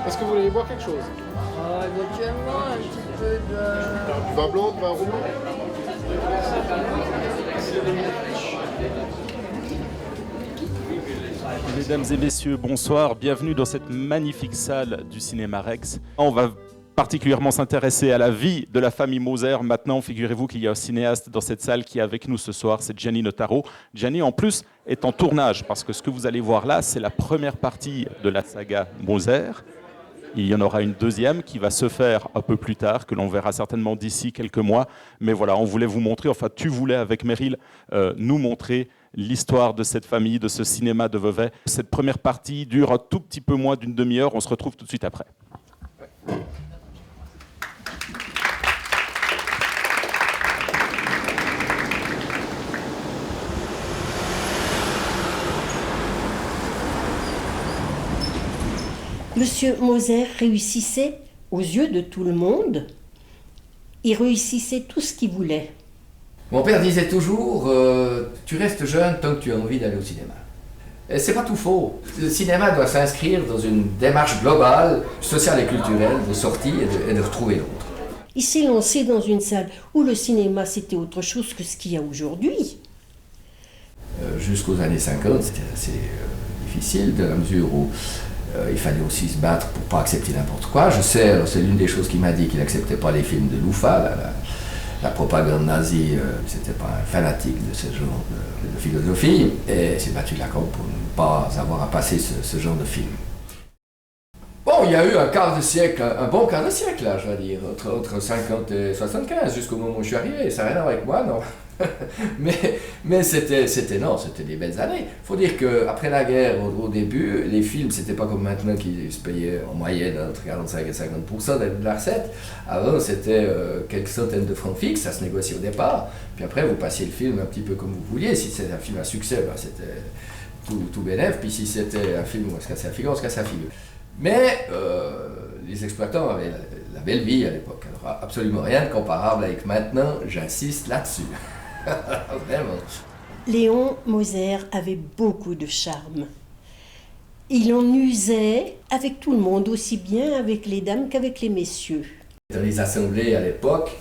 Est-ce que vous voulez boire quelque chose? Éventuellement, un petit peu de... Du vin blanc, du vin rouge? Mesdames et messieurs, bonsoir. Bienvenue dans cette magnifique salle du Cinéma Rex. On va particulièrement s'intéresser à la vie de la famille Moser. Maintenant, figurez-vous qu'il y a un cinéaste dans cette salle qui est avec nous ce soir, c'est Gianni Notaro. Gianni, en plus, est en tournage, parce que ce que vous allez voir là, c'est la première partie de la saga Moser. Il y en aura une deuxième qui va se faire un peu plus tard, que l'on verra certainement d'ici quelques mois. Mais voilà, on voulait vous montrer, enfin tu voulais avec Meryl nous montrer l'histoire de cette famille, de ce cinéma de Vevey. Cette première partie dure un tout petit peu moins d'une demi-heure. On se retrouve tout de suite après. Monsieur Moser réussissait aux yeux de tout le monde. Il réussissait tout ce qu'il voulait. Mon père disait toujours tu restes jeune tant que tu as envie d'aller au cinéma. Et c'est pas tout faux. Le cinéma doit s'inscrire dans une démarche globale, sociale et culturelle, de sortie et de retrouver l'autre. Il s'est lancé dans une salle où le cinéma c'était autre chose que ce qu'il y a aujourd'hui. Jusqu'aux années 50, c'était assez difficile, de la mesure où il fallait aussi se battre pour pas accepter n'importe quoi. Je sais, c'est l'une des choses qu'il m'a dit, qu'il n'acceptait pas les films de Loufa, la propagande nazie, c'était pas un fanatique de ce genre de philosophie, et s'est battu la corde pour ne pas avoir à passer ce genre de film. Bon, il y a eu un quart de siècle, un bon quart de siècle là, je veux dire, entre 50 et 75, jusqu'au moment où je suis arrivé, ça n'a rien à voir avec moi, non. mais c'était des belles années. Il faut dire qu'après la guerre, au début, les films, c'était pas comme maintenant qui se payaient en moyenne entre 45 et 50% de la recette. Avant, c'était quelques centaines de francs fixes, ça se négociait au départ. Puis après, vous passiez le film un petit peu comme vous vouliez. Si c'était un film à succès, ben, c'était tout bénef. Puis si c'était un film où on se cassait la figure, on se cassait la figure. Mais les exploitants avaient la belle vie à l'époque. Alors, absolument rien de comparable avec maintenant, j'insiste là-dessus. Vraiment. Léon Moser avait beaucoup de charme. Il en usait avec tout le monde, aussi bien avec les dames qu'avec les messieurs. Dans les assemblées à l'époque,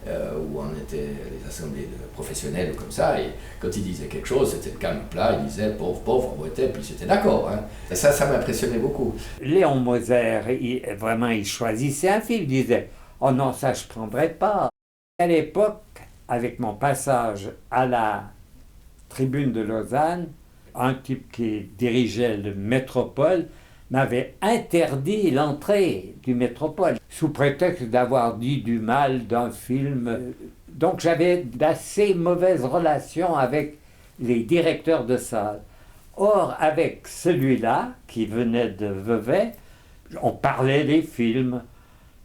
où on était les assemblées de professionnels comme ça, et quand il disait quelque chose, c'était le calme plat, il disait pauvre, pauvre, on votait, puis c'était d'accord. Hein. Et ça m'impressionnait beaucoup. Léon Moser, il choisissait un film, il disait « Oh non, ça je ne prendrais pas ». À l'époque, avec mon passage à la tribune de Lausanne, un type qui dirigeait le Métropole m'avait interdit l'entrée du Métropole, sous prétexte d'avoir dit du mal d'un film. Donc j'avais d'assez mauvaises relations avec les directeurs de salle. Or, avec celui-là, qui venait de Vevey, on parlait des films.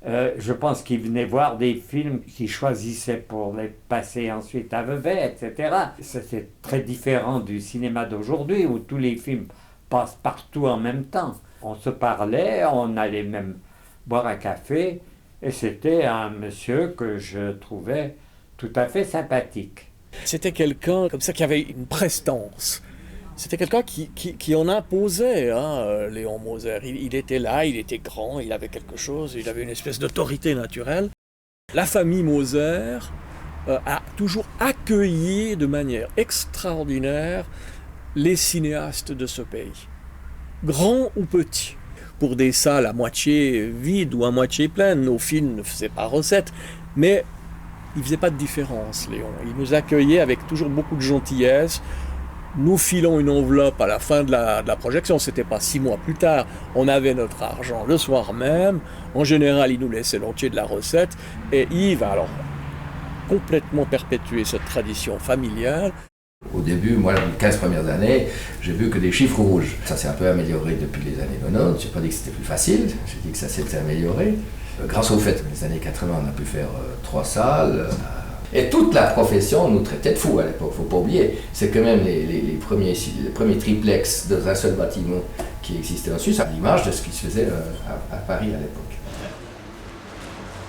Je pense qu'il venait voir des films qu'il choisissait pour les passer ensuite à Vevey, etc. C'était très différent du cinéma d'aujourd'hui où tous les films passent partout en même temps. On se parlait, on allait même boire un café, et c'était un monsieur que je trouvais tout à fait sympathique. C'était quelqu'un comme ça qui avait une prestance. C'était quelqu'un qui en imposait, hein, Léon Moser. Il était là, il était grand, il avait quelque chose, il avait une espèce d'autorité naturelle. La famille Moser a toujours accueilli de manière extraordinaire les cinéastes de ce pays, grands ou petits. Pour des salles à moitié vides ou à moitié pleines, nos films ne faisaient pas recette, mais il ne faisait pas de différence, Léon. Il nous accueillait avec toujours beaucoup de gentillesse. Nous filons une enveloppe à la fin de la projection, c'était pas 6 mois plus tard, on avait notre argent le soir même, en général il nous laissait l'entier de la recette, et Yves a alors complètement perpétué cette tradition familiale. Au début, moi, les 15 premières années, j'ai vu que des chiffres rouges. Ça s'est un peu amélioré depuis les années 90, je n'ai pas dit que c'était plus facile, j'ai dit que ça s'était amélioré. Grâce au fait que dans les années 80, on a pu faire 3 salles, et toute la profession nous traitait de fous à l'époque, il ne faut pas oublier. C'est quand même les premiers triplex dans un seul bâtiment qui existait en Suisse, à l'image de ce qui se faisait à Paris à l'époque.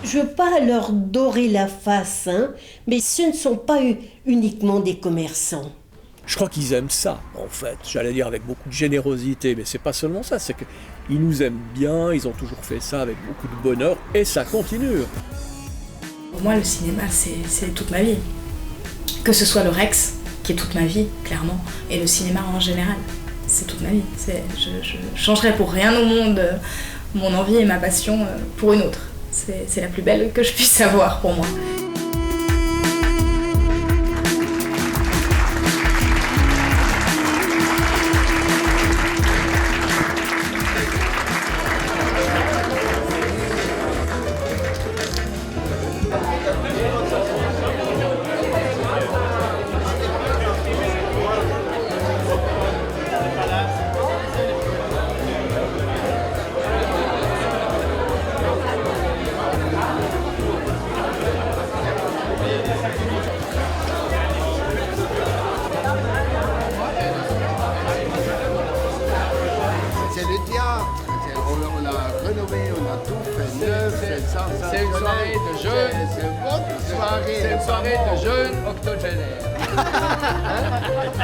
Je ne veux pas leur dorer la face, hein, mais ce ne sont pas uniquement des commerçants. Je crois qu'ils aiment ça, en fait. J'allais dire avec beaucoup de générosité, mais c'est pas seulement ça, c'est qu'ils nous aiment bien, ils ont toujours fait ça avec beaucoup de bonheur, et ça continue. Pour moi, le cinéma, c'est toute ma vie. Que ce soit le Rex, qui est toute ma vie, clairement, et le cinéma en général, c'est toute ma vie. Je changerais pour rien au monde mon envie et ma passion pour une autre. C'est la plus belle que je puisse avoir pour moi. C'est le théâtre. On l'a rénové, on a tout fait neuf. C'est une soirée de jeunes. C'est votre soirée. C'est une soirée de jeunes octogénaires.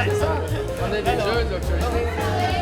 C'est ça. On est des jeunes octogénaires.